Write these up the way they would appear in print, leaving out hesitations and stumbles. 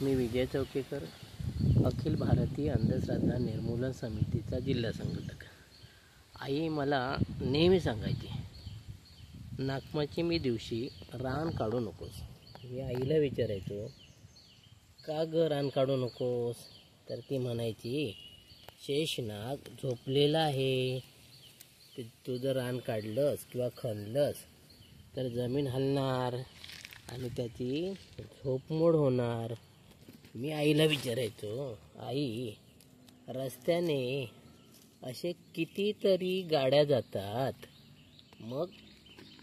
मी विजय चौकेकर, अखिल भारतीय अंधश्रद्धा निर्मूलन समितीचा जिल्हा संघटक. आई मला नेहमी सांगायची, नागपंचमी दिवशी रान काढू नकोस. मी आईला विचारायचो, का ग रान काढू नकोस? तर ती म्हणायची, शेषनाग झोपलेला आहे, तू जर रान काढलंस किंवा खणलंस तर जमीन हलणार आणि त्याची झोपमोड होणार. मी आईला विचारायचो, आई रस्त्याने असे कितीतरी गाड्या जातात, मग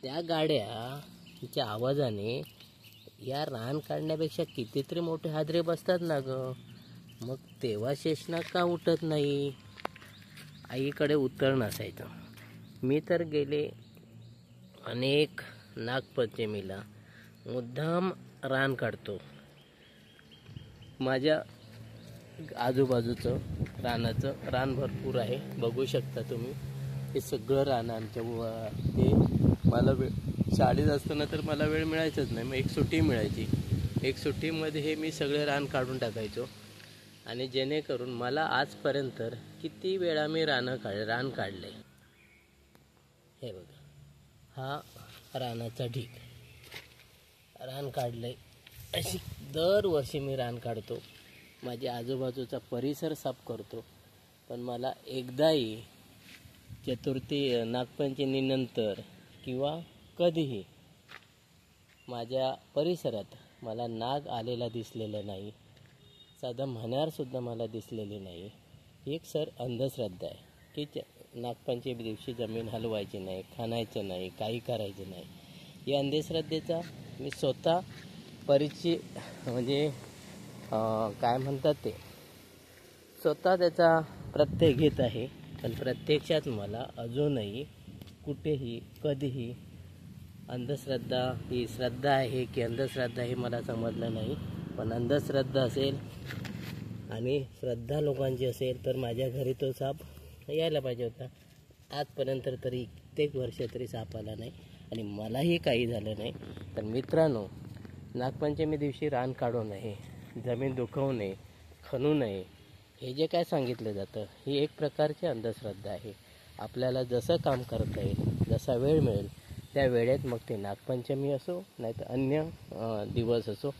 त्या गाड्याच्या आवाजाने या रान काढण्यापेक्षा कितीतरी मोठे हादरे बसतात ना ग, मग तेव्हा शेषनाग का उठत नाही? आईकडे उत्तर नसायचं. मी तर गेले अनेक नागपंचमीला मुद्दाम रान काढतो. माझ्या आजूबाजूचं रान भरपूर आहे, बघू शकता तुम्ही. हे सगळं रान आमच्या हे मला शाळेत असताना तर मला वेळ मिळायचाच नाही, मग एक सुट्टी मिळायची. एक सुट्टीमध्ये हे मी सगळे रान काढून टाकायचो. आणि जेणेकरून मला आजपर्यंत किती वेळा मी रान काढले. हे बघा, हा रानाचा ढीग, रान काढलंय. अशी दरवर्षी मी रान काढतो, माझ्या आजूबाजूचा परिसर साफ करतो. पण मला एकदाही चतुर्थी नागपंचमीनंतर किंवा कधीही माझ्या परिसरात मला नाग आलेला दिसलेला नाही, साधा म्हणारसुद्धा मला दिसलेली नाही. ही एक अंधश्रद्धा आहे की नागपंचमी दिवशी जमीन हलवायची नाही, खाणायचं नाही, काही करायचं नाही. या अंधश्रद्धेचा मी स्वतः परिचय म्हणजे काय म्हणतात ते, स्वतः त्याचा प्रत्यय घेत आहे. पण प्रत्यक्षात मला अजूनही कुठेही कधीही अंधश्रद्धा ही श्रद्धा आहे की अंधश्रद्धा हे मला समजलं नाही. पण अंधश्रद्धा असेल आणि श्रद्धा लोकांची असेल तर माझ्या घरी तो साप यायला पाहिजे होता. आजपर्यंत तरी कित्येक वर्ष तरी साप आला नाही आणि मलाही काही झालं नाही. तर मित्रांनो, नागपंचमी दिवशी रान काढू नये, जमीन दुखवू नये, खणू नये, हे जे काय सांगितलं जातं ही एक प्रकारची अंधश्रद्धा आहे. आपल्याला जसं काम करता येईल, जसा वेळ मिळेल त्या वेळेत, मग ते नागपंचमी असो नाही तर अन्य दिवस असो,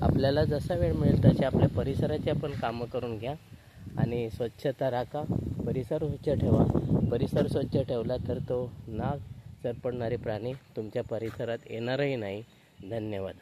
आपल्याला जसा वेळ मिळेल तसे आपल्या परिसराची आपण कामं करून घ्या आणि स्वच्छता राखा, परिसर स्वच्छ ठेवा. परिसर स्वच्छ ठेवला तर तो नाग सरपडणारे प्राणी तुमच्या परिसरात येणारही नाही. धन्यवाद.